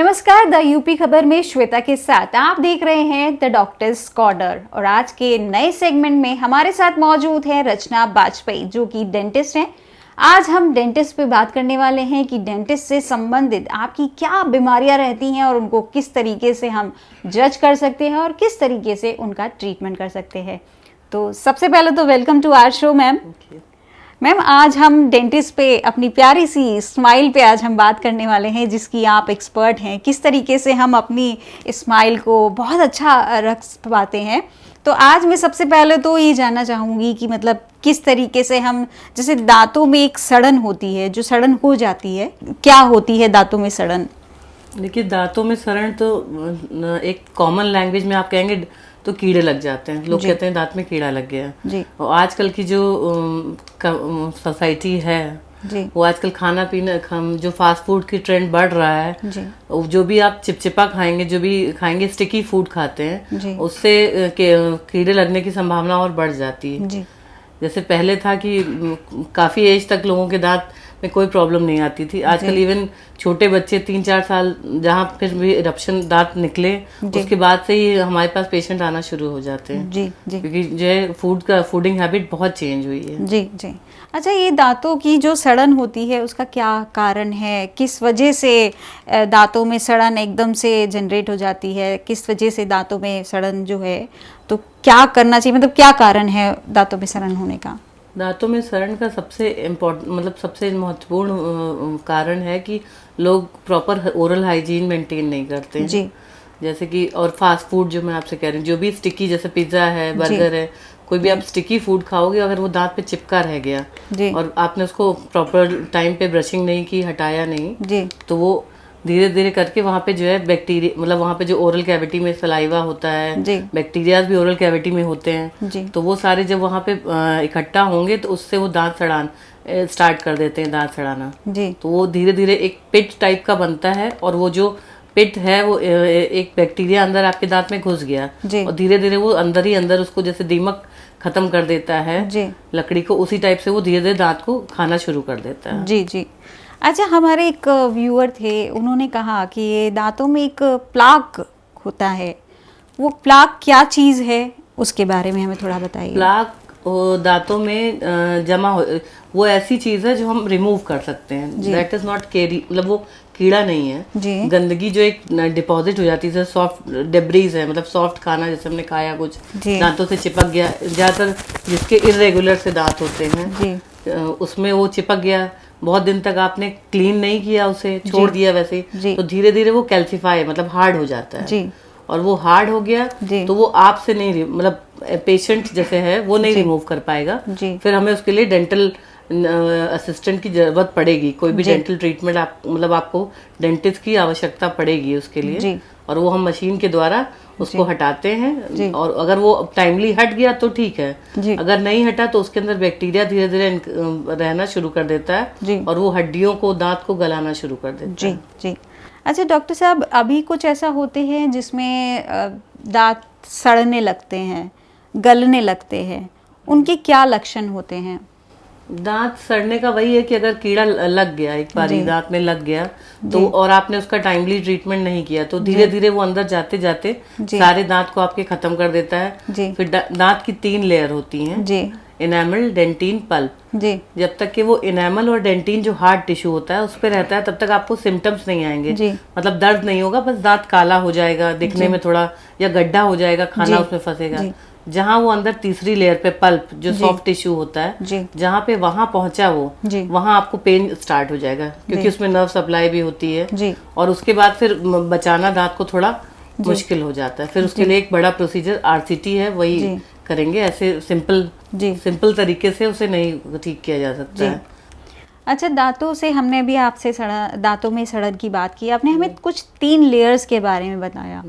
नमस्कार, the UP खबर में श्वेता के साथ आप देख रहे हैं द डॉक्टर्स कॉर्नर। और आज के नए सेगमेंट में हमारे साथ मौजूद है रचना बाजपेयी, जो कि डेंटिस्ट हैं। आज हम डेंटिस्ट पे बात करने वाले हैं कि डेंटिस्ट से संबंधित आपकी क्या बीमारियां रहती हैं और उनको किस तरीके से हम जज कर सकते हैं और किस तरीके से उनका ट्रीटमेंट कर सकते हैं। तो सबसे पहले तो welcome to our show ma'am. Ma'am, आज हम डेंटिस्ट पे अपनी प्यारी सी स्माइल पे आज हम बात करने वाले हैं, जिसकी आप एक्सपर्ट हैं। किस तरीके से हम अपनी स्माइल को बहुत अच्छा रख पाते हैं। तो आज मैं सबसे पहले तो ये जानना चाहूँगी कि मतलब किस तरीके से हम, जैसे दांतों में एक सड़न होती है, जो सड़न हो जाती है, क्या होती है दांतों में सड़न? देखिए, दांतों में सड़न तो एक कॉमन लैंग्वेज में आप कहेंगे तो कीड़े लग जाते हैं। लोग कहते हैं दांत में कीड़ा लग गया जी। और आजकल की जो सोसाइटी है जी। वो आजकल खाना पीना जो फास्ट फूड की ट्रेंड बढ़ रहा है जी। जो भी आप चिपचिपा खाएंगे, जो भी खाएंगे, स्टिकी फूड खाते हैं, उससे कीड़े लगने की संभावना और बढ़ जाती है। जी। जैसे पहले था कि काफी एज तक लोगों के दांत में कोई प्रॉब्लम नहीं आती थी। आजकल इवन छोटे बच्चे 3-4 साल जहाँ फिर भी इरप्शन दांत निकले उसके बाद से ही हमारे पास पेशेंट आना शुरू हो जाते हैं। जी। जी। क्योंकि जो है फूडिंग हैबिट बहुत चेंज हुई है। जी। जी। अच्छा, ये दांतों की जो सड़न होती है उसका क्या कारण है? किस वजह से दांतों में सड़न एकदम से जनरेट हो जाती है? किस वजह से दांतों में सड़न जो है, तो क्या करना चाहिए, मतलब क्या कारण है दांतों में सड़न होने का? दांतों में सड़न का सबसे महत्वपूर्ण कारण है कि लोग प्रॉपर ओरल हाइजीन मेंटेन नहीं करते हैं। जी। जैसे कि और फास्ट फूड जो मैं आपसे कह रही हूँ, जो भी स्टिकी, जैसे पिज्जा है, बर्गर है, कोई भी आप स्टिकी फूड खाओगे, अगर वो दांत पे चिपका रह गया और आपने उसको प्रॉपर टाइम पे ब्रशिंग नहीं की, हटाया नहीं, तो वो धीरे धीरे करके वहाँ पे जो है बैक्टीरिया, मतलब वहाँ पे जो ओरल कैविटी में सलाइवा होता है, बैक्टीरियाज भी ओरल कैविटी में होते हैं, तो वो सारे जब वहाँ पे इकट्ठा होंगे तो उससे वो दांत सड़ाना स्टार्ट कर देते हैं, दांत सड़ाना। तो वो धीरे धीरे एक पिट टाइप का बनता है और वो जो पिट है वो एक बैक्टीरिया अंदर आपके दांत में घुस गया और धीरे धीरे वो अंदर ही अंदर उसको जैसे दीमक खत्म कर देता है लकड़ी को, उसी टाइप से वो धीरे धीरे दांत को खाना शुरू कर देता है। जी। जी। अच्छा, हमारे एक व्यूअर थे, उन्होंने कहा कि ये दांतों में एक प्लाक होता है, वो प्लाक क्या चीज़ है, उसके बारे में हमें थोड़ा बताइए। प्लाक दांतों में जमा हो, वो ऐसी चीज है जो हम रिमूव कर सकते हैं। दैट इज नॉट केरी, मतलब वो कीड़ा नहीं है। गंदगी जो एक डिपॉजिट हो जाती है, सॉफ्ट डेब्रीज है, मतलब सॉफ्ट खाना जैसे हमने खाया, कुछ दांतों से चिपक गया, ज्यादातर जिसके इरेगुलर से दांत होते हैं उसमें वो चिपक गया, बहुत दिन तक आपने क्लीन नहीं किया, उसे छोड़ दिया वैसे, तो धीरे धीरे वो कैल्सिफाई, मतलब हार्ड हो जाता है। और वो हार्ड हो गया तो वो आपसे नहीं, मतलब पेशेंट जैसे है वो नहीं रिमूव कर पाएगा। फिर हमें उसके लिए डेंटल असिस्टेंट की जरूरत पड़ेगी। कोई भी डेंटल ट्रीटमेंट मतलब आपको डेंटिस्ट की आवश्यकता पड़ेगी उसके लिए, और वो हम मशीन के द्वारा उसको हटाते हैं। और अगर वो टाइमली हट गया तो ठीक है, अगर नहीं हटा तो उसके अंदर बैक्टीरिया धीरे धीरे रहना शुरू कर देता है और वो हड्डियों को, दांत को गलाना शुरू कर देता है। जी। अच्छा डॉक्टर साहब, अभी कुछ ऐसा होते हैं जिसमें दांत सड़ने लगते हैं, गलने लगते हैं, उनके क्या लक्षण होते हैं? दांत सड़ने का वही है कि अगर कीड़ा लग गया, एक बार दांत में लग गया तो, और आपने उसका टाइमली ट्रीटमेंट नहीं किया, तो धीरे धीरे वो अंदर जाते जाते सारे दांत को आपके खत्म कर देता है। फिर दांत की 3 लेयर होती हैं, इनेमल, डेंटिन, पल्प। जब तक कि वो इनेमल और डेंटिन जो हार्ड टिश्यू होता है उस पर रहता है, तब तक आपको सिम्टम्स नहीं आएंगे, मतलब दर्द नहीं होगा, बस दांत काला हो जाएगा दिखने में थोड़ा, या गड्ढा हो जाएगा, खाना उसमें फंसेगा। जहाँ वो अंदर तीसरी लेयर पे पल्प जो सॉफ्ट टिश्यू होता है, जहाँ पे वहां पहुंचा वो, वहां आपको पेन स्टार्ट हो जाएगा, क्योंकि उसमें नर्व सप्लाई भी होती है। और उसके बाद फिर बचाना दांत को थोड़ा मुश्किल हो जाता है। फिर उसके लिए एक बड़ा प्रोसीजर RCT है, वही करेंगे। ऐसे सिंपल तरीके से उसे नहीं ठीक किया जा सकता है। अच्छा, दांतों से हमने भी आपसे दांतों में सड़न की बात की, आपने हमें कुछ 3 लेयर्स के बारे में बताया।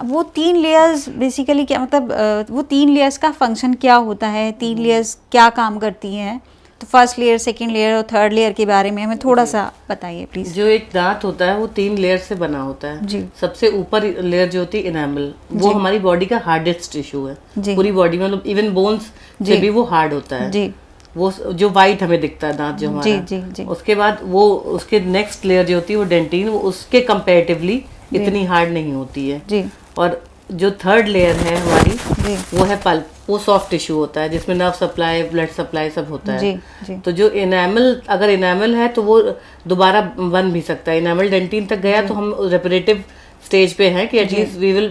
वो 3 लेयर्स बेसिकली क्या, मतलब वो 3 लेयर्स का फंक्शन क्या होता है, 3 लेयर्स क्या काम करती हैं? तो फर्स्ट लेयर, सेकंड लेयर और थर्ड लेयर के बारे में हमें थोड़ा सा बताइए प्लीज। जो एक दांत होता है वो 3 लेयर से बना होता है। सबसे ऊपर लेयर जो होती है इनेमल, वो हमारी बॉडी का हार्डेस्ट टिश्यू है पूरी बॉडी में, मतलब इवन बोन्स से भी वो हार्ड होता है। वो जो वाइट हमें दिखता है दांत जो हमारा, जी जी जी। उसके बाद वो उसके नेक्स्ट लेयर जो होती है वो डेंटिन, वो उसके कंपैरेटिवली इतनी हार्ड नहीं होती है जी। और जो थर्ड लेयर है हमारी जी वो है पल्प, वो सॉफ्ट टिश्यू होता है जिसमें नर्व सप्लाई, ब्लड सप्लाई सब होता है। जी जी। तो जो इनेमल, अगर इनेमल है तो वो दोबारा बन भी सकता है। इनेमल डेंटिन तक गया तो हम रेपरेटिव स्टेज पे हैं कि at least we will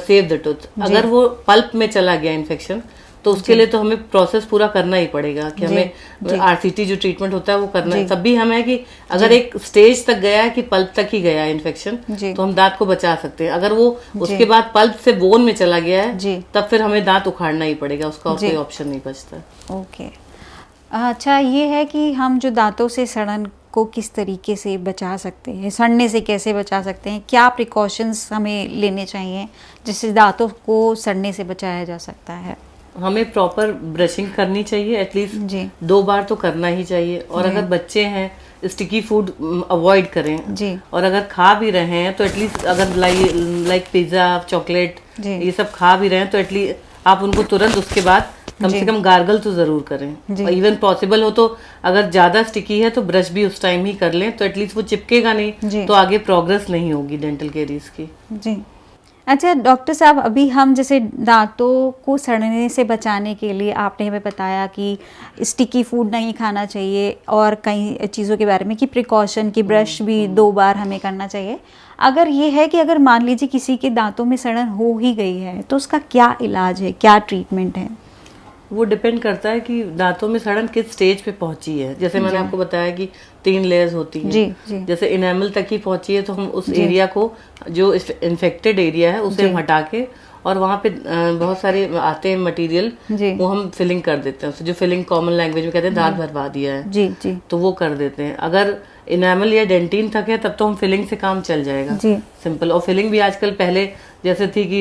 save the tooth. अगर वो पल्प में चला गया इन्फेक्शन तो उसके लिए तो हमें प्रोसेस पूरा करना ही पड़ेगा कि हमें आरसीटी जो ट्रीटमेंट होता है वो करना है। तब भी हमें कि अगर एक स्टेज तक गया है कि पल्प तक ही गया है इन्फेक्शन तो हम दांत को बचा सकते हैं। अगर वो उसके बाद पल्प से बोन में चला गया है तब फिर हमें दांत उखाड़ना ही पड़ेगा, उसका और कोई ऑप्शन नहीं बचता। ओके, अच्छा ये है कि हम जो दांतों से सड़न को किस तरीके से बचा सकते हैं, सड़ने से कैसे बचा सकते हैं, क्या प्रिकॉशंस हमें लेने चाहिए जिससे दांतों को सड़ने से बचाया जा सकता है? हमें प्रॉपर ब्रशिंग करनी चाहिए, एटलीस्ट 2 बार तो करना ही चाहिए। और अगर बच्चे हैं स्टिकी फूड अवॉइड करें जी। और अगर खा भी रहे हैं तो एटलीस्ट अगर लाइक पिज्ज़ा, चॉकलेट ये सब खा भी रहे हैं तो एटलीस्ट आप उनको तुरंत उसके बाद कम से कम गार्गल तो जरूर करें। और इवन पॉसिबल हो तो अगर ज्यादा स्टिकी है तो ब्रश भी उस टाइम ही कर लें तो एटलीस्ट वो चिपकेगा नहीं तो आगे प्रोग्रेस नहीं होगी डेंटल केरीज की। जी। अच्छा डॉक्टर साहब, अभी हम जैसे दांतों को सड़ने से बचाने के लिए आपने हमें बताया कि स्टिकी फूड नहीं खाना चाहिए और कई चीज़ों के बारे में कि प्रिकॉशन की ब्रश भी 2 बार हमें करना चाहिए। अगर ये है कि अगर मान लीजिए किसी के दांतों में सड़न हो ही गई है तो उसका क्या इलाज है, क्या ट्रीटमेंट है? वो डिपेंड करता है कि दांतों में सड़न किस स्टेज पे पहुंची है। जैसे मैंने आपको बताया कि 3 लेयर्स होती हैं। जी। जैसे इनेमल तक ही पहुंची है तो हम उस एरिया को, जो इन्फेक्टेड एरिया है उसे हम हटा के और वहाँ पे बहुत सारे आते हैं मटेरियल, वो हम फिलिंग कर देते हैं उससे, जो फिलिंग कॉमन लैंग्वेज में कहते हैं दांत भरवा दिया है जी जी, तो वो कर देते हैं। अगर इनेमल या डेंटिन तक है तब तो हम फिलिंग से काम चल जाएगा जी, सिंपल। और फिलिंग भी आजकल पहले जैसे थी कि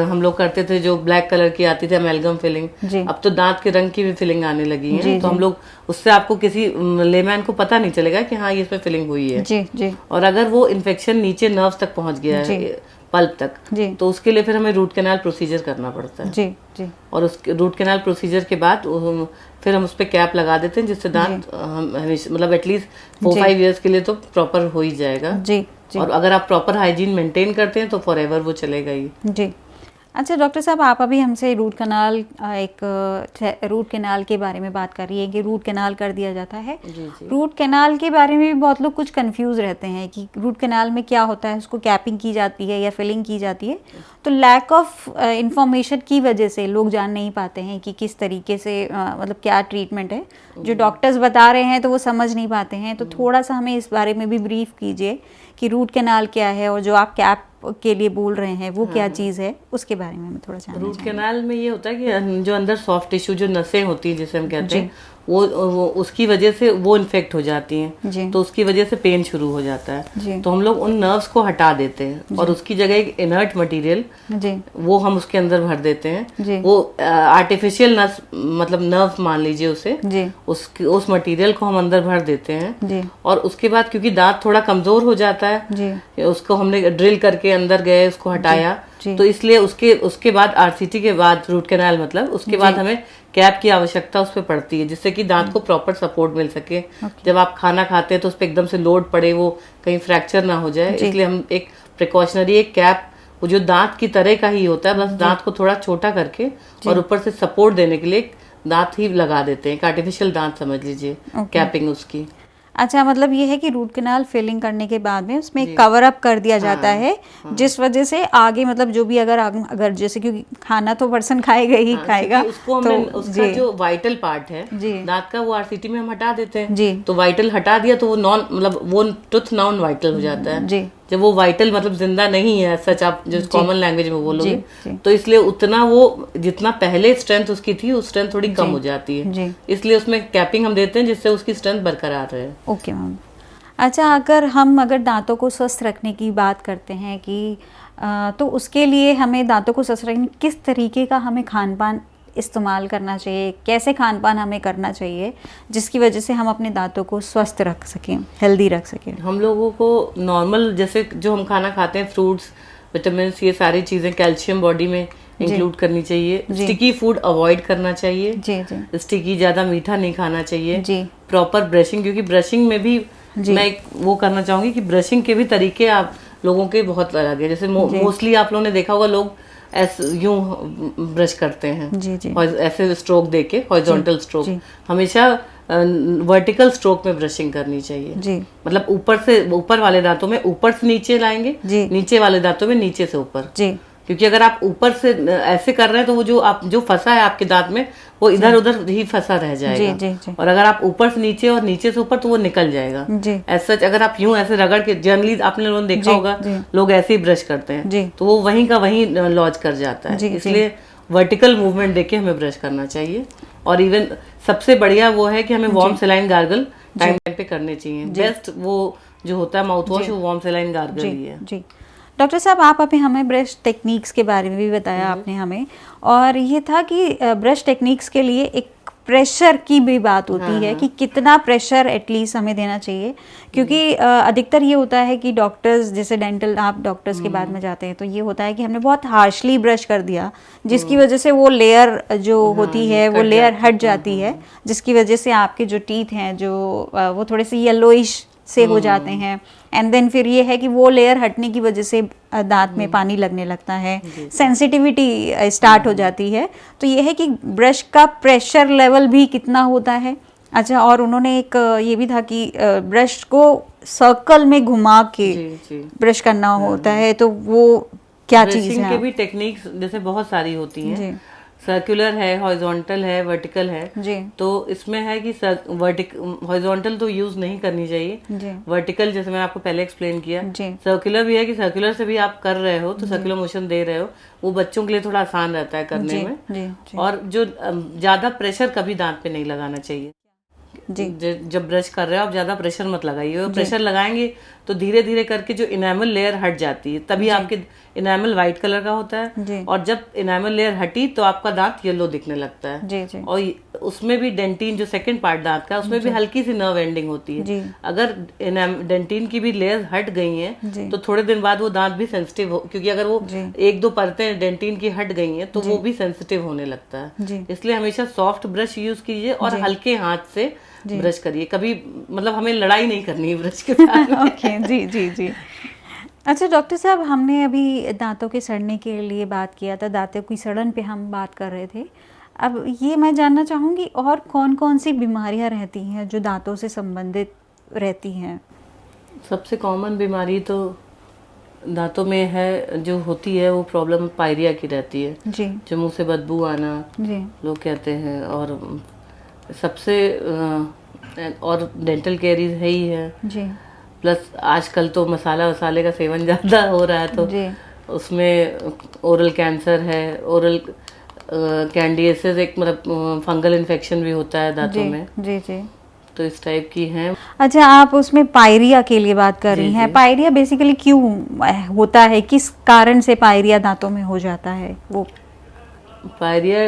हम लोग करते थे जो ब्लैक कलर की आती थी अमेलगम फिलिंग, अब तो दांत के रंग की भी फिलिंग आने लगी है तो हम लोग उससे आपको किसी लेमैन को पता नहीं चलेगा कि हाँ ये इसमें फिलिंग हुई है जी जी। और अगर वो इन्फेक्शन नीचे नर्व तक पहुंच गया है पल्प तक तो उसके लिए फिर हमें रूट कैनाल प्रोसीजर करना पड़ता है जी जी। और उस रूट कैनाल प्रोसीजर के बाद फिर हम उस पर कैप लगा देते हैं जिससे दांत मतलब एटलीस्ट 4-5 ईयर्स के लिए तो प्रॉपर हो ही जाएगा जी जी। और अगर आप प्रॉपर हाइजीन मेंटेन करते हैं तो फॉर एवर वो चलेगा ही जी। अच्छा डॉक्टर साहब, आप अभी हमसे रूट कैनाल के बारे में बात कर रही है कि रूट कैनाल कर दिया जाता है जी जी। रूट कैनाल के बारे में भी बहुत लोग कुछ कंफ्यूज रहते हैं कि रूट कैनाल में क्या होता है, उसको कैपिंग की जाती है या फिलिंग की जाती है, तो लैक ऑफ इंफॉर्मेशन की वजह से लोग जान नहीं पाते हैं कि किस तरीके से मतलब क्या ट्रीटमेंट है। जो डॉक्टर्स बता रहे हैं तो वो समझ नहीं पाते हैं, तो थोड़ा सा हमें इस बारे में भी ब्रीफ कीजिए कि रूट कैनाल क्या है और जो आप कैप के लिए बोल रहे हैं वो क्या चीज़ है, उसके बारे में हमें थोड़ा जानना चाहिए। रूट कैनाल में ये होता है कि जो अंदर सॉफ्ट टिश्यू, जो नसें होती हैं जिसे हम कहते हैं, वो उसकी वजह से वो इन्फेक्ट हो जाती हैं तो उसकी वजह से पेन शुरू हो जाता है तो हम लोग उन नर्व्स को हटा देते हैं और उसकी जगह एक इनर्ट मटेरियल वो हम उसके अंदर भर देते हैं। वो आर्टिफिशियल नस मतलब नर्व मान लीजिए उसे, उस मटेरियल को हम अंदर भर देते हैं और उसके बाद क्योंकि दांत थोड़ा कमजोर हो जाता है उसको हमने ड्रिल करके अंदर गए, उसको हटाया तो इसलिए उसके बाद आरसीटी के बाद रूट कैनाल मतलब उसके बाद हमें कैप की आवश्यकता उस पर पड़ती है जिससे कि दांत को प्रॉपर सपोर्ट मिल सके। जब आप खाना खाते हैं तो उस पर एकदम से लोड पड़े, वो कहीं फ्रैक्चर ना हो जाए, इसलिए हम एक प्रिकॉशनरी एक कैप, वो जो दांत की तरह का ही होता है, बस दांत को थोड़ा छोटा करके और ऊपर से सपोर्ट देने के लिए दांत ही लगा देते हैं, एक आर्टिफिशियल दांत समझ लीजिए कैपिंग उसकी। अच्छा, मतलब ये है कि रूट कैनाल फिलिंग करने के बाद में उसमें कवर अप कर दिया जाता है जिस वजह से आगे मतलब जो भी अगर जैसे क्योंकि खाना तो पर्सन खाएगा ही खाएगा, उसको तो उसका जो वाइटल पार्ट है दांत का वो आरसीटी में हम हटा देते हैं जी। तो वाइटल हटा दिया तो वो वो टूथ नॉन वाइटल हो जाता है जी। जब वो वाइटल मतलब जिंदा नहीं है सच, आप जो कॉमन लैंग्वेज में बोलोगे, तो इसलिए उतना वो जितना पहले स्ट्रेंथ उसकी थी उस स्ट्रेंथ थोड़ी कम हो जाती है, इसलिए उसमें कैपिंग हम देते हैं जिससे उसकी स्ट्रेंथ बरकरार रहे। Okay ma'am. अच्छा, अगर दांतों को स्वस्थ रखने की बात करते हैं कि तो उसके लिए हमें दांतों को स्वस्थ रखने किस तरीके का हमें खान पान इस्तेमाल करना चाहिए, कैसे खान पान हमें करना चाहिए जिसकी वजह से हम अपने दांतों को स्वस्थ रख सकें, हेल्दी रख सकें? हम लोगों को नॉर्मल जैसे जो हम खाना खाते हैं, फ्रूट्स, विटामिन, ये सारी चीज़ें, कैल्शियम बॉडी में इंक्लूड करनी चाहिए। स्टिकी फूड अवॉइड करना चाहिए जी जी। स्टिकी, ज्यादा मीठा नहीं खाना चाहिए जी। प्रॉपर ब्रशिंग, क्योंकि ब्रशिंग में भी मैं वो करना चाहूंगी कि ब्रशिंग के भी तरीके आप लोगों के बहुत अलग है। जैसे मोस्टली आप लोगों ने देखा होगा लोग ऐसे यूं ब्रश करते हैं जी जी। ऐसे स्ट्रोक देके, हॉरिजॉन्टल स्ट्रोक। हमेशा वर्टिकल स्ट्रोक में ब्रशिंग करनी चाहिए जी। मतलब ऊपर से ऊपर वाले दांतों में ऊपर से नीचे लाएंगे, नीचे वाले दांतों में नीचे से ऊपर जी। क्योंकि अगर आप ऊपर से ऐसे कर रहे हैं तो वो जो फंसा है आपके दांत में वो इधर उधर ही फंसा रह जाएगा जी, जी। और अगर आप ऊपर से नीचे और नीचे से ऊपर तो वो निकल जाएगा ऐसा। अगर आप यूं ऐसे रगड़ के, जनरली आपने लोगों ने देखा होगा लोग ऐसे ही ब्रश करते हैं तो वो वहीं का वहीं लॉज कर जाता है। इसलिए वर्टिकल मूवमेंट देके हमें ब्रश करना चाहिए। और इवन सबसे बढ़िया वो है कि हमें वार्म सेलाइन गार्गल टाइम पे करने चाहिए। बेस्ट वो जो होता है माउथ वॉश वो वार्म सेलाइन गार्गल ही है जी। डॉक्टर साहब, आप अभी हमें ब्रश टेक्निक्स के बारे में भी बताया आपने हमें, और ये था कि ब्रश टेक्निक्स के लिए एक प्रेशर की भी बात होती है कि कितना प्रेशर एटलीस्ट हमें देना चाहिए, क्योंकि अधिकतर ये होता है कि डॉक्टर्स, जैसे डेंटल आप डॉक्टर्स के बाद में जाते हैं तो ये होता है कि हमने बहुत हार्शली ब्रश कर दिया जिसकी वजह से वो लेयर जो होती है वो लेयर हट जाती है, जिसकी वजह से आपके जो टीथ हैं जो वो थोड़े से येलोइश से हो जाते हैं। एंड देन फिर ये है कि वो लेयर हटने की वजह से दांत में पानी लगने लगता है, सेंसिटिविटी स्टार्ट हो जाती है। तो ये है कि ब्रश का प्रेशर लेवल भी कितना होता है। अच्छा, और उन्होंने एक ये भी था कि ब्रश को सर्कल में घुमा के ब्रश करना होता है, तो वो क्या चीज़ है? के भी टेक्निक्स जैसे बहुत सारी होती हैं, सर्कुलर है, हॉरिजॉन्टल है, वर्टिकल है जी। तो इसमें है कि हॉरिजॉन्टल तो यूज नहीं करनी चाहिए, वर्टिकल जैसे मैंने आपको पहले एक्सप्लेन किया। सर्कुलर भी है कि सर्कुलर से भी आप कर रहे हो तो सर्कुलर मोशन दे रहे हो, वो बच्चों के लिए थोड़ा आसान रहता है करने में जी। और जो ज्यादा प्रेशर कभी दांत पे नहीं लगाना चाहिए जी। जब ब्रश कर रहे हो आप ज्यादा प्रेशर मत लगाइए, प्रेशर लगाएंगे तो धीरे धीरे करके जो इनेमल लेयर हट जाती है, तभी आपके इनेमल व्हाइट कलर का होता है और जब इनेमल लेयर हटी तो आपका दांत येलो दिखने लगता है जी। और उसमें भी डेंटिन जो सेकंड पार्ट दांत का, उसमें भी हल्की सी नर्व एंडिंग होती है। अगर डेंटिन की भी लेयर हट गई है तो थोड़े दिन बाद वो दांत भी सेंसिटिव हो, क्योंकि अगर वो एक दो परतें डेंटिन की हट गई हैं तो वो भी सेंसिटिव होने लगता है। इसलिए हमेशा सॉफ्ट ब्रश यूज कीजिए और हल्के हाथ से ब्रश करिए, कभी मतलब हमें लड़ाई नहीं करनी है ब्रश के साथ। ओके जी जी जी। अच्छा डॉक्टर साहब, हमने अभी दांतों के सड़ने के लिए बात किया था, दांतों की सड़न पे हम बात कर रहे थे। अब ये मैं जानना चाहूँगी और कौन कौन सी बीमारियाँ रहती हैं जो दांतों से संबंधित रहती हैं? सबसे कॉमन बीमारी तो दांतों में है जो होती है वो प्रॉब्लम पायरिया की रहती है जी। जो मुंह से बदबू आना जी लोग कहते हैं, और सबसे और डेंटल कैरीज है ही है जी। प्लस आजकल तो मसाले का सेवन ज़्यादा हो रहा है तो उसमें ओरल कैंसर है, ओरल कैंडिडियासिस एक मतलब फंगल इन्फेक्शन भी होता है दांतों में जी जी। तो इस टाइप की हैं। अच्छा, आप उसमें पायरिया के लिए बात कर रही हैं। पायरिया बेसिकली क्यों होता है, किस कारण से पायरिया दांतों में हो जाता है? वो पायरिया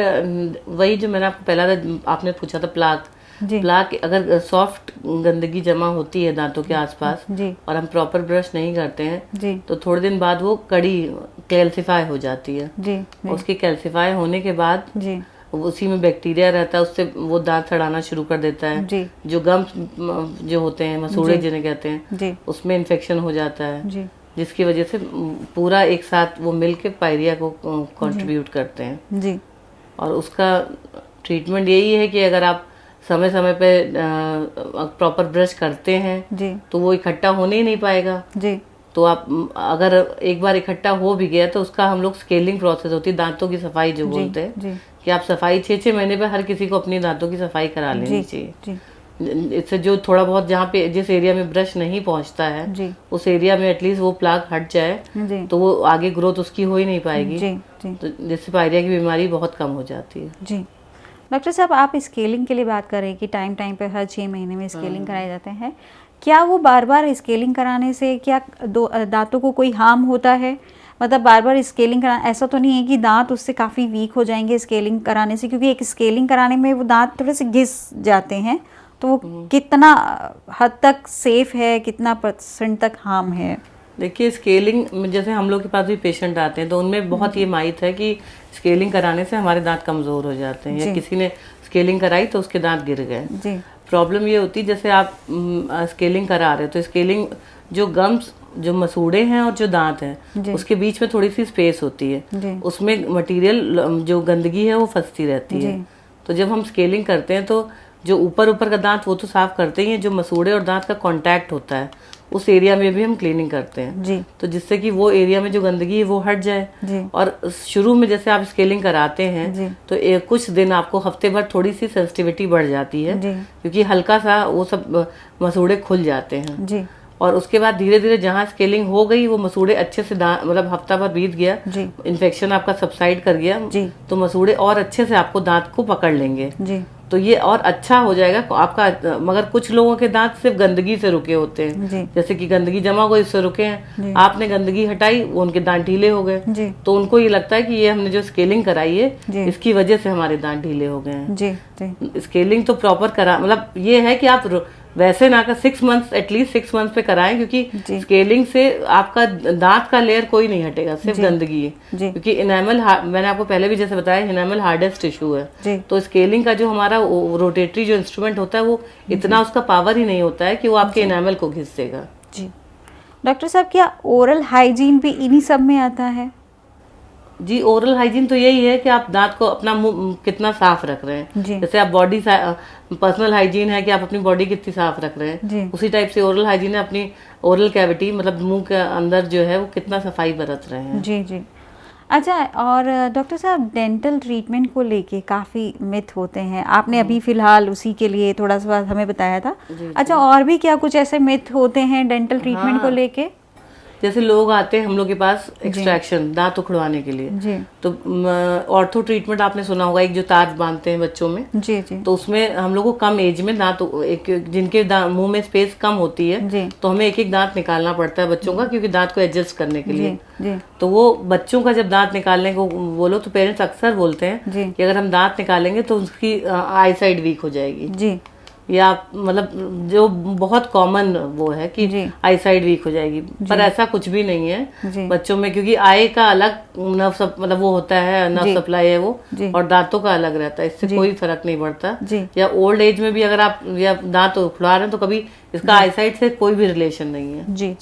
वही जो मैंने आपको पहला आपने पूछा था, प्लाक अगर सॉफ्ट गंदगी जमा होती है दांतों के आसपास और हम प्रॉपर ब्रश नहीं करते हैं तो थोड़े दिन बाद वो कड़ी कैल्सिफाई हो जाती है जी। उसकी कैल्सिफाई होने के बाद जी उसी में बैक्टीरिया रहता है, उससे वो दांत सड़ाना शुरू कर देता है जी। जो गम्स जो होते हैं, मसूड़े जिन्हें कहते हैं जी। उसमें इन्फेक्शन हो जाता है जी। जिसकी वजह से पूरा एक साथ वो मिल के पायरिया को कंट्रीब्यूट करते हैं जी। और उसका ट्रीटमेंट यही है कि अगर आप समय समय पे प्रॉपर ब्रश करते हैं जी। तो वो इकट्ठा होने ही नहीं पाएगा जी। तो आप अगर एक बार इकट्ठा हो भी गया तो उसका हम लोग स्केलिंग प्रोसेस होती है, दांतों की सफाई जो बोलते हैं कि आप सफाई 6-6 महीने पे हर किसी को अपनी दांतों की सफाई करा लेनी चाहिए। इससे जो थोड़ा बहुत जहाँ पे जिस एरिया में ब्रश नहीं पहुँचता है उस एरिया में एटलीस्ट वो प्लाक हट जाए तो वो आगे ग्रोथ उसकी हो ही नहीं पाएगी तो जिससे पायरिया की बीमारी बहुत कम हो जाती है जी। डॉक्टर साहब, आप स्केलिंग के लिए बात कर रहे हैं कि टाइम पे हर 6 महीने में स्केलिंग कराए जाते हैं। क्या वो बार बार स्केलिंग कराने से क्या दांतों को कोई हार्म होता है? मतलब बार बार स्केलिंग कराना, ऐसा तो नहीं है कि दांत उससे काफ़ी वीक हो जाएंगे स्केलिंग कराने से? क्योंकि एक स्केलिंग कराने में वो दांत थोड़े से घिस जाते हैं, तो वो कितना हद तक सेफ है, कितना % तक हार्म है? देखिए स्केलिंग, जैसे हम लोग के पास भी पेशेंट आते हैं तो उनमें बहुत ये माइथ है कि स्केलिंग कराने से हमारे दांत कमज़ोर हो जाते हैं, या किसी ने स्केलिंग कराई तो उसके दांत गिर गए। प्रॉब्लम ये होती है जैसे आप स्केलिंग करा रहे हो तो स्केलिंग जो गम्स, जो मसूड़े हैं और जो दांत हैं उसके बीच में थोड़ी सी स्पेस होती है, उसमें मटेरियल जो गंदगी है वो फंसती रहती है। तो जब हम स्केलिंग करते हैं तो जो ऊपर का दांत वो तो साफ करते ही हैं, जो मसूड़े और दांत का कांटेक्ट होता है उस एरिया में भी हम क्लीनिंग करते हैं तो जिससे कि वो एरिया में जो गंदगी है वो हट जाए। और शुरू में जैसे आप स्केलिंग कराते हैं तो कुछ दिन आपको हफ्ते भर थोड़ी सी सेंसिटिविटी बढ़ जाती है क्योंकि हल्का सा वो सब मसूड़े खुल जाते हैं। और उसके बाद धीरे धीरे जहाँ स्केलिंग हो गई वो मसूड़े अच्छे से मतलब हफ्ता भर बीत गया, इन्फेक्शन आपका सबसाइड कर गया तो मसूड़े और अच्छे से आपको दांत को पकड़ लेंगे तो ये और अच्छा हो जाएगा आपका। मगर कुछ लोगों के दांत सिर्फ गंदगी से रुके होते हैं, जैसे कि गंदगी जमा हो गई उससे रुके हैं, आपने गंदगी हटाई वो उनके दांत ढीले हो गए तो उनको ये लगता है कि ये हमने जो स्केलिंग कराई है इसकी वजह से हमारे दांत ढीले हो गए हैं। स्केलिंग तो प्रॉपर करा, मतलब ये है कि आप वैसे ना कर 6 मंथ्स, एटलीस्ट 6 मंथ्स पे कराएं क्योंकि स्केलिंग से आपका दांत का लेयर कोई नहीं हटेगा, सिर्फ गंदगी है क्योंकि इनेमल, मैंने आपको पहले भी जैसे बताया, इनेमल हार्डेस्ट टिश्यू है तो स्केलिंग का जो हमारा रोटेटरी जो इंस्ट्रूमेंट होता है वो इतना उसका पावर ही नहीं होता है कि वो आपके इनेमल को घिस देगा। डॉक्टर साहब क्या ओरल हाइजीन भी इन्हीं सब में आता है? जी, ओरल हाइजीन तो यही है कि आप दांत को अपना मुंह कितना साफ रख रहे हैं। जैसे आप बॉडी पर्सनल हाइजीन है कि आप अपनी बॉडी कितनी साफ रख रहे हैं, उसी टाइप से ओरल हाइजीन है अपनी ओरल कैविटी, मतलब मुंह के अंदर जो है वो कितना सफाई बरत रहे हैं। जी। अच्छा, और डॉक्टर साहब डेंटल ट्रीटमेंट को लेके काफ़ी मिथ होते हैं, आपने अभी फिलहाल उसी के लिए थोड़ा सा हमें बताया था। अच्छा, और भी क्या कुछ ऐसे मिथ होते हैं डेंटल ट्रीटमेंट को लेके? जैसे लोग आते हैं हम लोग के पास एक्सट्रैक्शन, दांत उखड़वाने के लिए तो ऑर्थो ट्रीटमेंट आपने सुना होगा, एक जो तार बांधते हैं बच्चों में तो उसमें हम लोग को कम एज में दांत, जिनके मुंह में स्पेस कम होती है तो हमें एक एक दांत निकालना पड़ता है बच्चों का क्योंकि दांत को एडजस्ट करने के लिए। तो वो बच्चों का जब दांत निकालने को बोलो तो पेरेंट्स अक्सर बोलते हैं कि अगर हम दांत निकालेंगे तो उसकी आई साइड वीक हो जाएगी, या मतलब जो बहुत कॉमन वो है कि आई साइड वीक हो जाएगी, पर ऐसा कुछ भी नहीं है बच्चों में क्योंकि आई का अलग नर्व मतलब वो होता है, नर्व सप्लाई है वो, और दांतों का अलग रहता है, इससे कोई फर्क नहीं पड़ता। या ओल्ड एज में भी अगर आप या दांत उखड़ा रहे हैं तो कभी इसका आई साइड से कोई भी रिलेशन नहीं है। जी,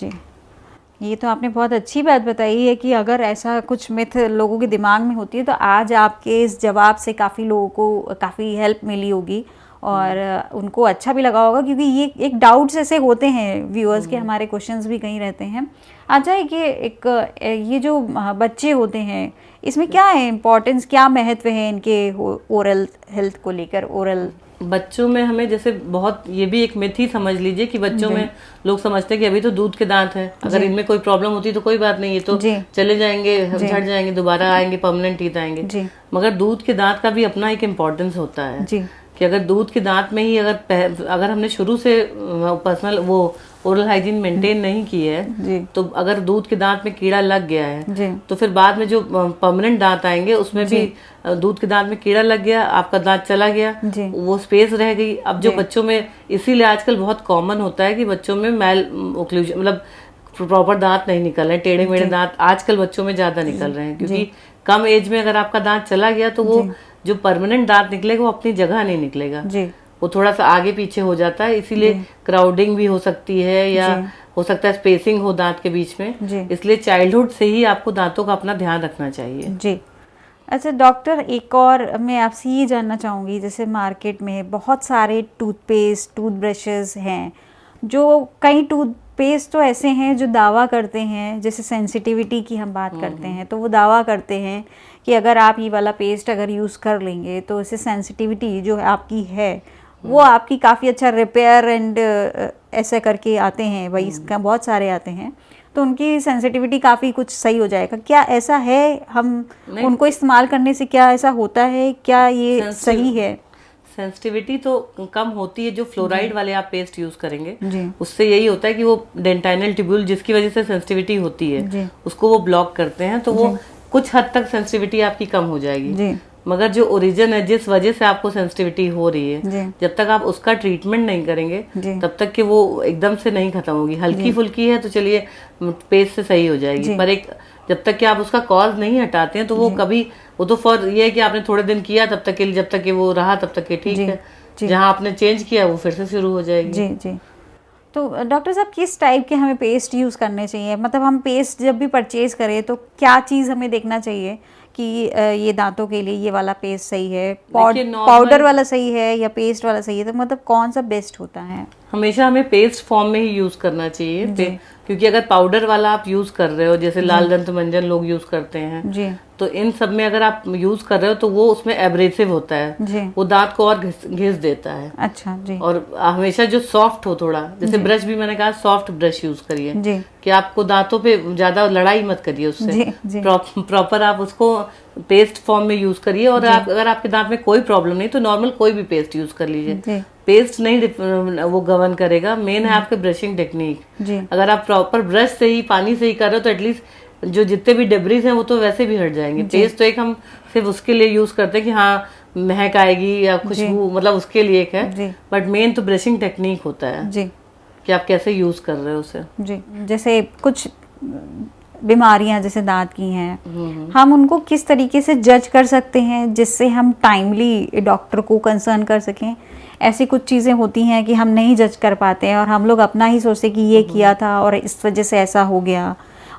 ये तो आपने बहुत अच्छी बात बताई है कि अगर ऐसा कुछ मिथ लोगों के दिमाग में होती है तो आज आपके इस जवाब से काफ़ी लोगों को काफ़ी हेल्प मिली होगी और उनको अच्छा भी लगा होगा क्योंकि ये एक डाउट्स ऐसे होते हैं व्यूअर्स के, हमारे क्वेश्चंस भी कहीं रहते हैं। अच्छा, ये जो बच्चे होते हैं इसमें क्या है इम्पोर्टेंस, क्या महत्व है इनके ओरल हेल्थ को लेकर? ओरल बच्चों में हमें जैसे बहुत, ये भी एक मिथ ही समझ लीजिए कि बच्चों में लोग समझते हैं कि अभी तो दूध के दांत हैं, अगर इनमें कोई प्रॉब्लम होती तो कोई बात नहीं, ये तो चले जाएंगे, झड़ जाएंगे, दोबारा आएंगे, परमानेंट टीथ आएंगे। मगर दूध के दांत का भी अपना एक इम्पोर्टेंस होता है कि अगर दूध के दांत में ही अगर हमने शुरू से पर्सनल वो ओरल हाइजीन मेंटेन नहीं की है तो अगर दूध के दांत में कीड़ा लग गया है तो फिर बाद में जो परमानेंट दांत आएंगे उसमें भी दूध के दांत में कीड़ा लग गया, आपका दांत चला गया, वो स्पेस रह गई। अब जो बच्चों में, इसीलिए आजकल बहुत कॉमन होता है कि बच्चों में मैल ओक्लूजन, मतलब प्रॉपर दांत नहीं निकल रहे, टेढ़े मेढ़े दांत आजकल बच्चों में ज्यादा निकल रहे हैं क्योंकि कम एज में अगर आपका दांत चला गया तो वो जो परमानेंट दांत निकलेगा वो अपनी जगह नहीं निकलेगा, वो थोड़ा सा आगे पीछे हो जाता है, इसीलिए क्राउडिंग भी हो सकती है या हो सकता है स्पेसिंग हो दांत के बीच में, इसलिए चाइल्डहुड से ही आपको दांतों का अपना ध्यान रखना चाहिए। जी। अच्छा डॉक्टर, एक और मैं आपसे ये जानना चाहूँगी, जैसे मार्केट में बहुत सारे टूथपेस्ट, टूथब्रशेस हैं, जो कई टूथपेस्ट तो ऐसे हैं जो दावा करते हैं, जैसे सेंसिटिविटी की हम बात करते हैं तो वो दावा करते हैं कि अगर आप ये वाला पेस्ट अगर यूज़ कर लेंगे तो इससे सेंसिटिविटी जो आपकी है वो आपकी काफ़ी अच्छा रिपेयर एंड ऐसा करके आते हैं भाई, इसका बहुत सारे आते हैं तो उनकी सेंसिटिविटी काफ़ी कुछ सही हो जाएगा। क्या ऐसा है? हम उनको इस्तेमाल करने से क्या ऐसा होता है? क्या ये सही है? सेंसिटिविटी तो कम होती है जो फ्लोराइड वाले आप पेस्ट यूज करेंगे उससे यही होता है कि वो डेंटाइनल ट्यूब्यूल जिसकी वजह से सेंसिटिविटी होती है उसको वो ब्लॉक करते हैं तो वो कुछ हद तक सेंसिटिविटी आपकी कम हो जाएगी। मगर जो ओरिजिन है, जिस वजह से आपको सेंसिटिविटी हो रही है, जब तक आप उसका ट्रीटमेंट नहीं करेंगे तब तक कि वो एकदम से नहीं खत्म होगी। हल्की फुल्की है तो चलिए पेस्ट से सही हो जाएगी, पर एक जब तक कि आप उसका कॉज नहीं हटाते हैं तो वो कभी, वो तो फॉर ये है कि आपने थोड़े दिन किया तब तक के लिए, जब तक कि वो रहा तब तक के ठीक है, जहाँ आपने चेंज किया वो फिर से शुरू हो जाएगी। जी जी। तो डॉक्टर साहब किस टाइप के हमें पेस्ट यूज़ करने चाहिए? मतलब हम पेस्ट जब भी परचेज करें तो क्या चीज़ हमें देखना चाहिए कि ये दांतों के लिए ये वाला पेस्ट सही है, पाउडर वाला सही है या पेस्ट वाला सही है? तो मतलब कौन सा बेस्ट होता है? हमेशा हमें पेस्ट फॉर्म में ही यूज करना चाहिए, क्योंकि अगर पाउडर वाला आप यूज कर रहे हो, जैसे लाल दंत मंजन लोग यूज करते हैं जी, तो इन सब में अगर आप यूज कर रहे हो तो वो उसमें एब्रेसिव होता है जी, वो दांत को और घिस देता है। अच्छा जी। और हमेशा जो सॉफ्ट हो थोड़ा, जैसे ब्रश भी मैंने कहा सॉफ्ट ब्रश यूज करिए जी, कि आपको दांतों पे ज्यादा लड़ाई मत करिए उससे, प्रॉपर आप उसको पेस्ट फॉर्म में यूज करिए। और अगर आपके दांत में कोई प्रॉब्लम नहीं तो नॉर्मल कोई भी पेस्ट यूज कर लीजिए, पेस्ट नहीं वो गवर्न करेगा। मेन है आपके ब्रशिंग टेक्निक। अगर आप प्रॉपर ब्रश से ही, पानी से ही कर रहे हो तो एटलीस्ट जो जितने भी डेब्रीज हैं वो तो वैसे भी हट जाएंगे। पेस्ट तो एक हम सिर्फ उसके लिए यूज करते हैं कि हाँ महक आएगी या खुशबू, मतलब उसके लिए एक है, बट मेन तो ब्रशिंग टेक्निक होता है जी, कि आप कैसे यूज कर रहे हो उसे जी। जैसे कुछ बीमारियां जैसे दांत की हैं, हम उनको किस तरीके से जज कर सकते हैं जिससे हम टाइमली डॉक्टर को कंसर्न कर सकें? ऐसी कुछ चीज़ें होती हैं कि हम नहीं जज कर पाते हैं और हम लोग अपना ही सोचते कि ये किया था और इस वजह से ऐसा हो गया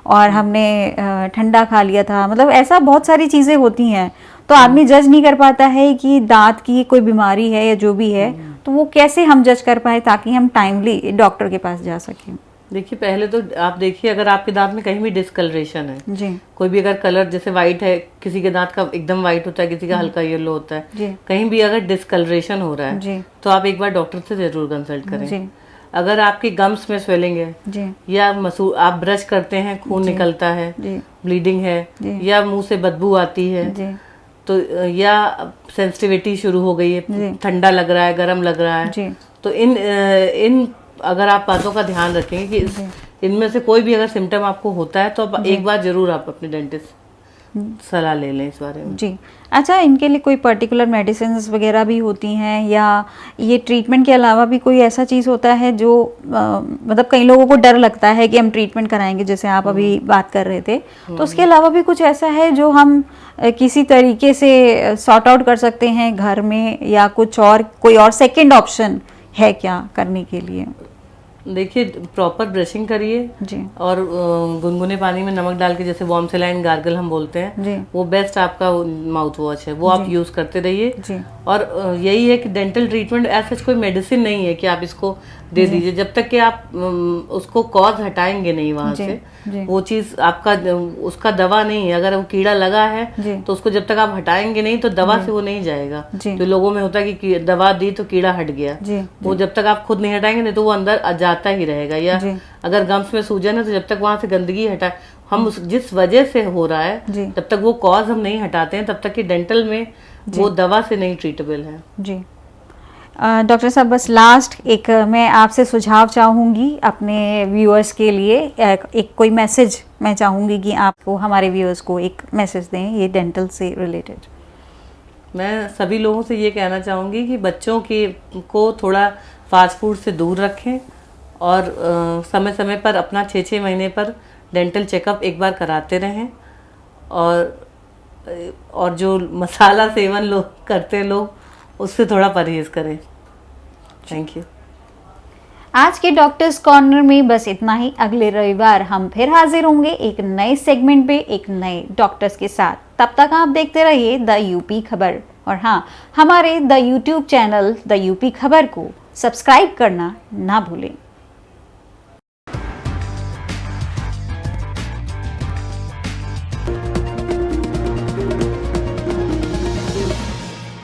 और हमने ठंडा खा लिया था, मतलब ऐसा बहुत सारी चीज़ें होती हैं, तो आदमी जज नहीं कर पाता है कि दांत की कोई बीमारी है या जो भी है, तो वो कैसे हम जज कर पाए ताकि हम टाइमली डॉक्टर के पास जा सकें? देखिए पहले तो आप देखिए, अगर आपके दांत में कहीं भी डिस्कलरेशन है जी, कोई भी अगर कलर जैसे व्हाइट है, किसी के दांत का एकदम व्हाइट होता है, किसी का हल्का येलो होता है जी, कहीं भी अगर डिस्कलरेशन हो रहा है जी, तो आप एक बार डॉक्टर से जरूर कंसल्ट करें जी। अगर आपके गम्स में स्वेलिंग है जी, या आप ब्रश करते हैं खून निकलता है जी, ब्लीडिंग है जी, या मुंह से बदबू आती है जी, तो या सेंसिटिविटी शुरू हो गई है, ठंडा लग रहा है, गर्म लग रहा है जी, तो इन अगर आप बातों का ध्यान रखेंगे कि इनमें से कोई भी अगर सिम्टम आपको होता है तो एक बार जरूर आप अपने डेंटिस्ट सलाह ले लें इस बारे में जी। अच्छा, इनके लिए कोई पर्टिकुलर मेडिसिन्स वगैरह भी होती हैं या ये ट्रीटमेंट के अलावा भी कोई ऐसा चीज़ होता है जो मतलब कई लोगों को डर लगता है कि हम ट्रीटमेंट कराएंगे, जैसे आप अभी बात कर रहे थे, तो उसके अलावा भी कुछ ऐसा है जो हम किसी तरीके से सॉर्ट आउट कर सकते हैं घर में, या कुछ और कोई और सेकेंड ऑप्शन है क्या करने के लिए? देखिए प्रॉपर ब्रशिंग करिए जी, और गुनगुने पानी में नमक डाल के, जैसे वार्म सलाइन गार्गल हम बोलते हैं जी, वो बेस्ट आपका माउथ वॉश है, वो आप यूज करते रहिए। और यही है कि डेंटल ट्रीटमेंट ऐसा कोई मेडिसिन नहीं है कि आप इसको दे दीजिए, जब तक कि आप उसको कॉज हटाएंगे नहीं वहां से, वो चीज आपका उसका दवा नहीं है। अगर वो कीड़ा लगा है तो उसको जब तक आप हटाएंगे नहीं तो दवा से वो नहीं जाएगा। जो लोगों में होता है कि दवा दी तो कीड़ा हट गया, वो जब तक आप खुद नहीं हटाएंगे नहीं तो वो अंदर जाता ही रहेगा। या अगर गम्स में सूजन है तो जब तक वहां से गंदगी हटा, हम जिस वजह से हो रहा है जब तक वो कॉज हम नहीं हटाते हैं तब तक कि डेंटल में वो दवा से नहीं ट्रीटेबल है जी। डॉक्टर साहब, बस लास्ट एक मैं आपसे सुझाव चाहूँगी अपने व्यूअर्स के लिए, एक कोई मैसेज मैं चाहूँगी कि आपको हमारे व्यूअर्स को एक मैसेज दें ये डेंटल से रिलेटेड। मैं सभी लोगों से ये कहना चाहूँगी कि बच्चों को थोड़ा फास्ट फूड से दूर रखें और समय समय पर अपना 6-6 महीने पर डेंटल चेकअप एक बार कराते रहें, और जो मसाला सेवन लोग करते हैं लोग उससे थोड़ा परहेज करें। Thank you. आज के डॉक्टर्स कॉर्नर में बस इतना ही। अगले रविवार हम फिर हाजिर होंगे एक नए सेगमेंट पे एक नए डॉक्टर्स के साथ। तब तक आप देखते रहिए द यूपी खबर, और हाँ, हमारे the YouTube channel the UP खबर को सब्सक्राइब करना ना भूलें।